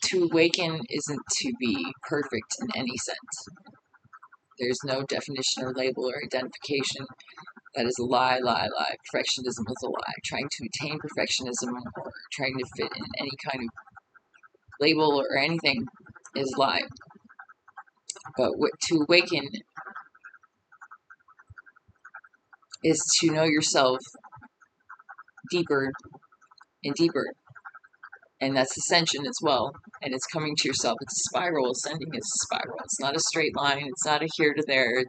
To awaken isn't to be perfect in any sense. There's no definition or label or identification. That is a lie, lie, lie. Perfectionism is a lie. Trying to attain perfectionism or trying to fit in any kind of label or anything is a lie. But to awaken is to know yourself deeper and deeper. And that's ascension as well. And it's coming to yourself. It's a spiral. Ascending is a spiral. It's not a straight line. It's not a here to there.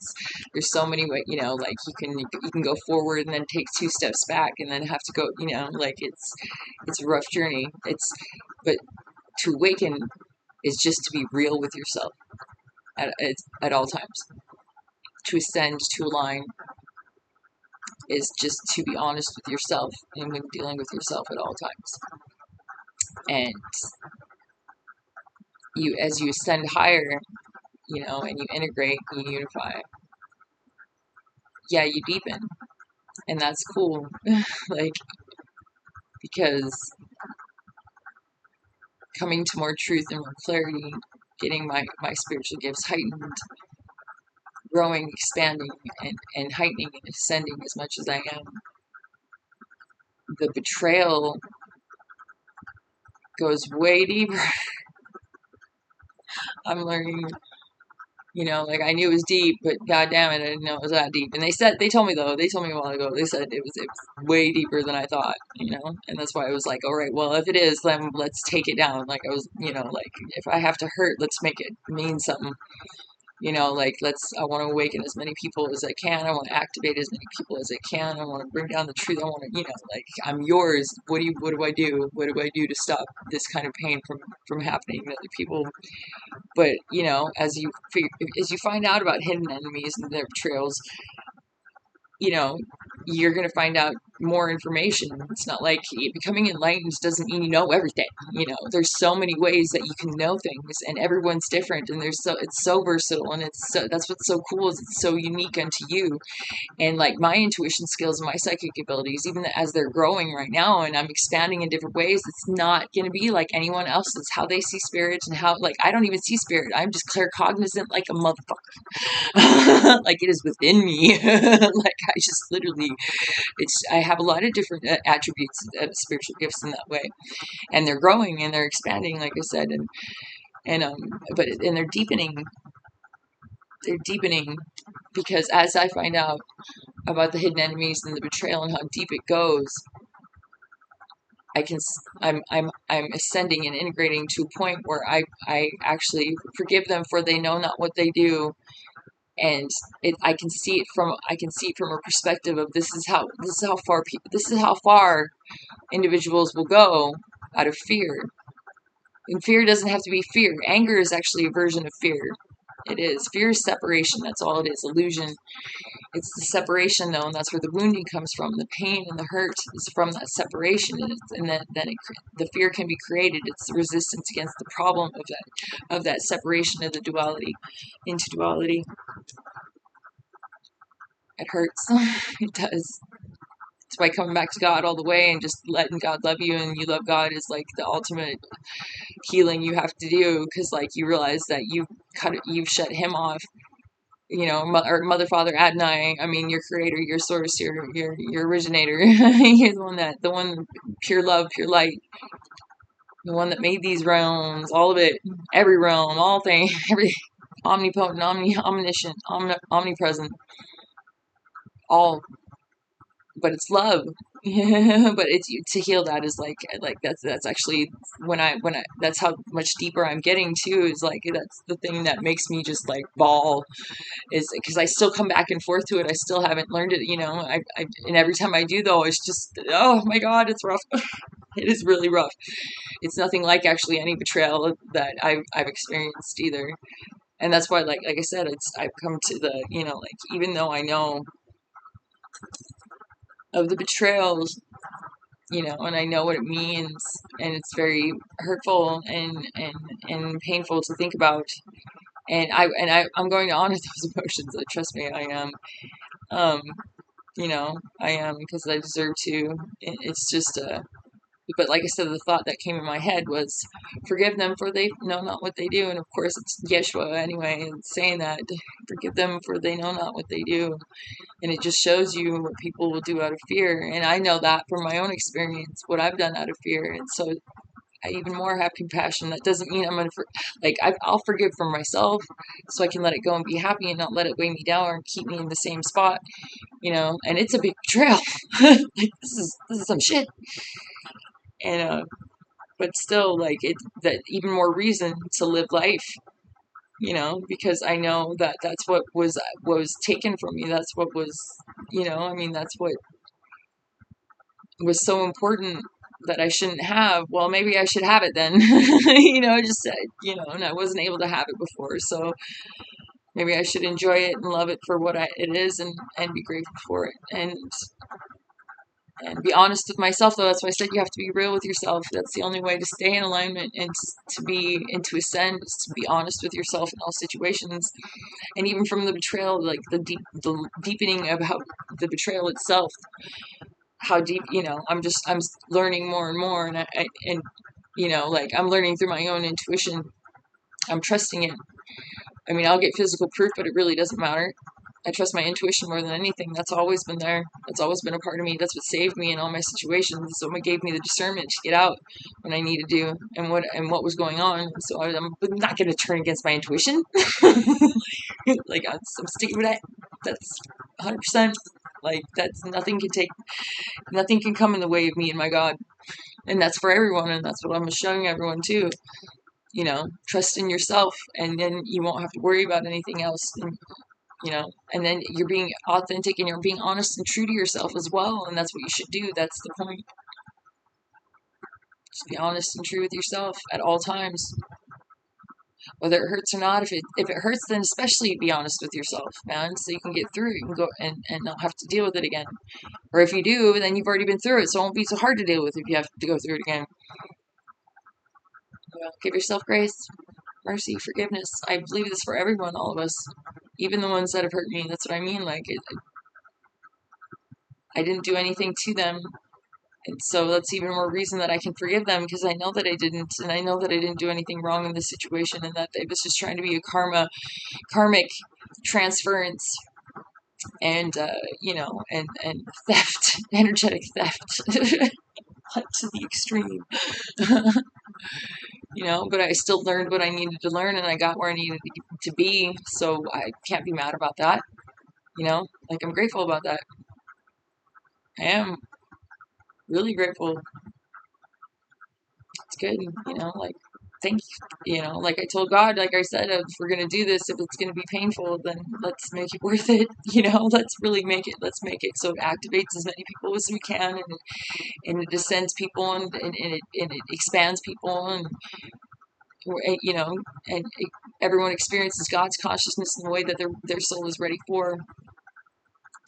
There's so many ways, like you can go forward and then take 2 steps back and then have to go, like it's a rough journey. But to awaken is just to be real with yourself at all times. To ascend, to align, is just to be honest with yourself and when dealing with yourself at all times. And as you ascend higher, and you integrate, you unify, you deepen. And that's cool. Because coming to more truth and more clarity, getting my spiritual gifts heightened, growing, expanding, and heightening and ascending as much as I am. The betrayal goes way deeper. I'm learning, I knew it was deep, but god damn it, I didn't know it was that deep. And they told me a while ago, they said it was way deeper than I thought, and that's why I was like, all right, well, if it is, then let's take it down. Like I was, if I have to hurt, let's make it mean something. I want to awaken as many people as I can. I want to activate as many people as I can. I want to bring down the truth. I want to, I'm yours. What do I do? What do I do to stop this kind of pain from happening to other people? But, as you find out about hidden enemies and their betrayals, you're going to find out more information. It's not like becoming enlightened doesn't mean you know everything. There's so many ways that you can know things, and everyone's different, and it's so versatile, and that's what's so cool, is it's so unique unto you. And like my intuition skills and my psychic abilities, even as they're growing right now and I'm expanding in different ways, it's not going to be like anyone else's. How they see spirit and how, I don't even see spirit. I'm just claircognizant like a motherfucker. Like it is within me. I just literally, I have a lot of different attributes of spiritual gifts in that way. And they're growing and they're expanding, like I said, and they're deepening. They're deepening because as I find out about the hidden enemies and the betrayal and how deep it goes, I'm ascending and integrating to a point where I actually forgive them, for they know not what they do. And I can see it from a perspective of this is how far individuals will go out of fear. And fear doesn't have to be fear. Anger is actually a version of fear. It is. Fear is separation. That's all it is. Illusion. It's the separation, though, and that's where the wounding comes from. The pain and the hurt is from that separation, and then the fear can be created. It's the resistance against the problem of that separation of the duality into duality. It hurts. It does. It's by coming back to God all the way and just letting God love you, and you love God is like the ultimate healing you have to do, because you realize that you've shut him off. Or Mother, Father, Adonai. I mean, your creator, your source, your originator. You're the one, pure love, pure light. The one that made these realms, all of it, every realm, all things, every omnipotent, omniscient, omnipresent, all. But it's love. But it's to heal that is that's actually when I that's how much deeper I'm getting to, is that's the thing that makes me just bawl, is because I still come back and forth to it. I still haven't learned it, and every time I do, though, it's just, oh my God, it's rough. It is really rough. It's nothing like actually any betrayal that I've experienced either. And that's why, like I said, I've come to the, even though I know of the betrayals, and I know what it means, and it's very hurtful and painful to think about. And I'm going to honor those emotions. Trust me, I am. I am, because I deserve to. It's just But like I said, the thought that came in my head was, forgive them for they know not what they do. And of course, it's Yeshua anyway, saying that, forgive them for they know not what they do. And it just shows you what people will do out of fear. And I know that from my own experience, what I've done out of fear. And so I even more have compassion. That doesn't mean I'm going to, I'll forgive for myself so I can let it go and be happy and not let it weigh me down or keep me in the same spot, and it's a big betrayal. Like, this is some shit. And, but still, like, that even more reason to live life, because I know that that's what was taken from me. That's what was, that's what was so important that I shouldn't have. Well, maybe I should have it then. Just said, and I wasn't able to have it before. So maybe I should enjoy it and love it for what it is, and be grateful for it. And be honest with myself, though. That's why I said you have to be real with yourself. That's the only way to stay in alignment and to ascend, is to be honest with yourself in all situations. And even from the betrayal, like the deepening of how the betrayal itself, how deep, I'm learning more and more, like, I'm learning through my own intuition. I'm trusting it. I mean, I'll get physical proof, but it really doesn't matter. I trust my intuition more than anything. That's always been there. That's always been a part of me. That's what saved me in all my situations. It's what gave me the discernment to get out when I needed to, and what was going on. So I'm not going to turn against my intuition. Like, I'm sticking with that. That's 100%. Like, that's nothing can come in the way of me and my God. And that's for everyone, and that's what I'm showing everyone too. Trust in yourself, and then you won't have to worry about anything else. And then you're being authentic and you're being honest and true to yourself as well. And that's what you should do. That's the point. Just be honest and true with yourself at all times, whether it hurts or not. If it hurts, then especially be honest with yourself, man, so you can get through it. You can go and not have to deal with it again. Or if you do, then you've already been through it, so it won't be so hard to deal with if you have to go through it again. Give yourself grace, mercy, forgiveness. I believe this for everyone, all of us, even the ones that have hurt me. That's what I mean. Like, I didn't do anything to them. And so that's even more reason that I can forgive them, because I know that I didn't, and I know that I didn't do anything wrong in this situation, and that it was just trying to be a karmic transference, and and theft, energetic theft, like, to the extreme. But I still learned what I needed to learn, and I got where I needed to be, so I can't be mad about that. Like, I'm grateful about that. I am really grateful. It's good, like, thank you, like I told God, like I said, if we're going to do this, if it's going to be painful, then let's make it worth it, let's really let's make it so it activates as many people as we can, and it ascends people, and it expands people, and everyone experiences God's consciousness in the way that their soul is ready for,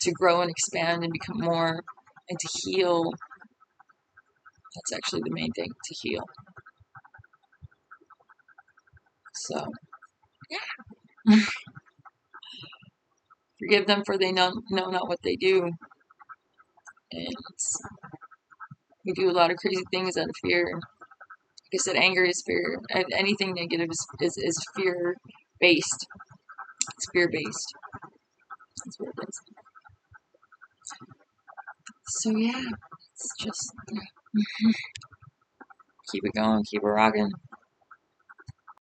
to grow and expand and become more, and to heal. That's actually the main thing, to heal. So, yeah. Forgive them for they know not what they do. And we do a lot of crazy things out of fear. Like I said, anger is fear. Anything negative is fear-based. It's fear-based. That's what it is. So, yeah, it's just keep it going, keep it rocking.